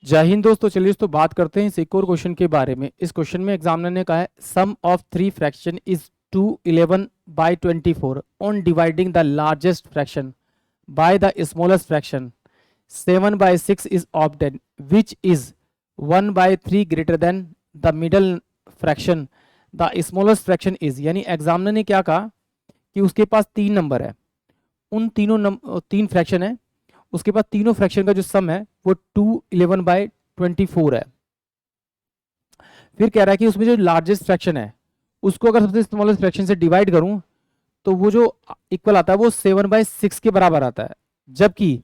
जय हिंद दोस्तों। चलिए दोस्तों बात करते हैं इस एक और क्वेश्चन के बारे में। इस क्वेश्चन में एग्जामिनर ने कहा है sum of three fraction is 211/24 on dividing the largest fraction by the smallest fraction 7/6 is obtain which is 1/3 greater than the middle fraction the smallest fraction is. यानी एग्जामिनर ने क्या कहा कि उसके पास तीन नंबर है, उन तीन फ्रैक्शन है, उसके बाद तीनों फ्रैक्शन का जो सम है वो 211/24 है। फिर कह रहा है कि उसमें जो लार्जेस्ट फ्रैक्शन है उसको अगर सबसे स्मॉलेस्ट फ्रैक्शन से डिवाइड करूं तो वो जो इक्वल आता है वो 7/6 के बराबर आता है, जबकि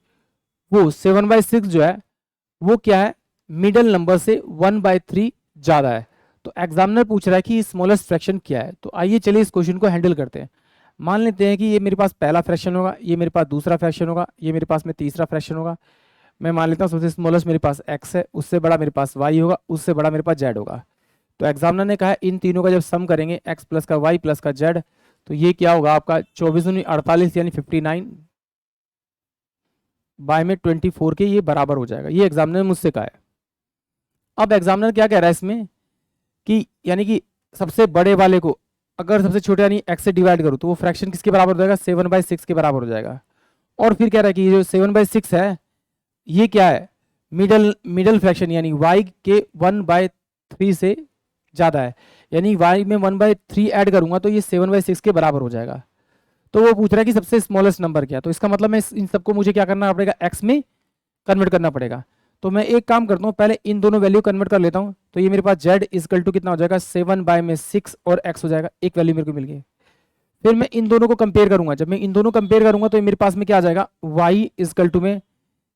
वो 7/6 जो है वो क्या है, मिडल नंबर से 1/3 ज्यादा है। तो एग्जामिनर पूछ रहा है कि स्मॉलेस्ट फ्रैक्शन क्या है। तो आइए चलिए इस क्वेश्चन को हैंडल करते हैं। मान लेते हैं कि ये मेरे पास पहला फ्रैक्शन होगा, ये मेरे पास दूसरा फ्रैक्शन होगा, ये मेरे पास में तीसरा फ्रैक्शन होगा। मैं मान लेता हूँ सबसे स्मॉलेस्ट मेरे पास x है, उससे बड़ा मेरे पास y होगा, उससे बड़ा मेरे पास z होगा। तो एग्जामिनर ने कहा है इन तीनों का जब सम करेंगे x प्लस का y प्लस का z तो ये क्या होगा आपका 24×48 यानी 59/24 के ये बराबर हो जाएगा। ये एग्जामिनर ने मुझसे कहा है। अब एग्जामिनर क्या कह रहा है इसमें कि यानी कि सबसे बड़े वाले को अगर सबसे छोटे यानी x से डिवाइड करूँ तो वो फ्रैक्शन किसके बराबर हो जाएगा, 7/6 के बराबर हो जाएगा। और फिर कह रहा है कि ये जो 7/6 है ये क्या है, मिडल फ्रैक्शन यानी y के 1/3 से ज्यादा है, यानी y में 1/3 ऐड करूंगा तो ये 7/6 के बराबर हो जाएगा। तो वो पूछ रहा है कि सबसे स्मॉलेस्ट नंबर क्या। तो इसका मतलब मैं इन सबको मुझे क्या करना पड़ेगा, x में कन्वर्ट करना पड़ेगा। तो मैं एक काम करता हूँ, पहले इन दोनों वैल्यू कन्वर्ट कर लेता हूँ। तो ये मेरे पास z इक्वल टू कितना हो जाएगा, 7/6 और x हो जाएगा, एक वैल्यू मेरे को मिल गई। फिर मैं इन दोनों को कंपेयर करूंगा, जब मैं इन दोनों कंपेयर करूंगा तो मेरे पास में क्या आ जाएगा, y इक्वल टू में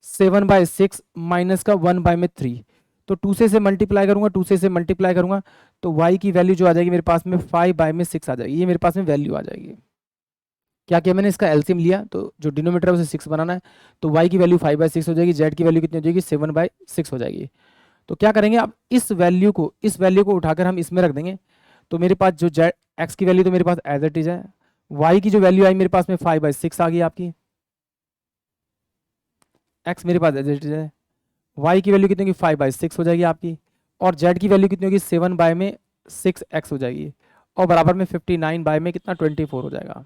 7/6 माइनस का 1/3। तो 2 से मल्टीप्लाई करूंगा, 2 से मल्टीप्लाई करूंगा तो y की वैल्यू जो आ जाएगी मेरे पास में 5/6 आ जाएगी। ये मेरे पास में वैल्यू आ जाएगी। क्या किया मैंने, इसका एलसीएम लिया, तो जो डिनोमीटर है उसे 6 बनाना है। तो y की वैल्यू 5/6 हो जाएगी, z की वैल्यू कितनी हो जाएगी, 7/6 हो जाएगी। तो क्या करेंगे अब इस वैल्यू को उठाकर हम इसमें रख देंगे। तो मेरे पास जो z x की वैल्यू तो मेरे पास एज इट इज है, y की जो वैल्यू आई मेरे पास में 5/6 आ गई आपकी, x मेरे पास एज इट इज है, y की वैल्यू कितनी होगी 5/6 हो जाएगी आपकी, और z की वैल्यू कितनी होगी 7/6x हो जाएगी, और बराबर में 59 में कितना 24 हो जाएगा।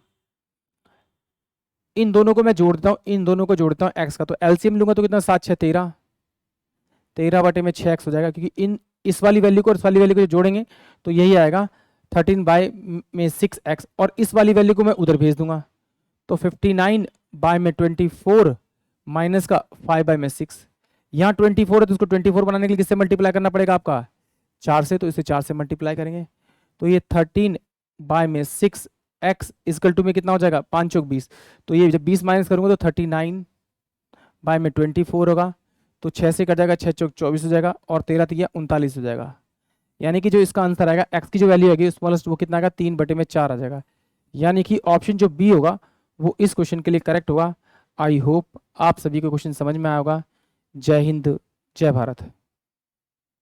इन दोनों को मैं जोड़ देता हूँ, इन दोनों को जोड़ता हूँ x का, तो एलसीएम लूंगा तो कितना 7 6 13, 13/6x हो जाएगा, क्योंकि इन इस वाली वैल्यू को और इस वाली वैल्यू को जोड़ेंगे तो यही आएगा 13/6x, और इस वाली वैल्यू को मैं उधर भेज दूंगा तो 59/24 माइनस का 5/6। यहाँ 24 है तो उसको 24 बनाने के लिए किससे मल्टीप्लाई करना पड़ेगा आपका, 4 से, तो इसे 4 से मल्टीप्लाई करेंगे तो ये 13/6 x इक्वल टू में कितना हो जाएगा 5 चौक 20। तो ये जब 20 माइनस करूंगा तो 39/24 होगा, तो 6 से कट जाएगा, 6 चौक 24 हो जाएगा, और 13 तिया 39 हो जाएगा। यानी कि जो इसका आंसर आएगा x की जो वैल्यू आएगी स्मॉलेस्ट वो कितना आएगा 3/4 आ जाएगा। यानी कि ऑप्शन जो बी होगा वो इस क्वेश्चन के लिए करेक्ट होगा। आई होप आप सभी को क्वेश्चन समझ में आया होगा। जय हिंद, जय भारत।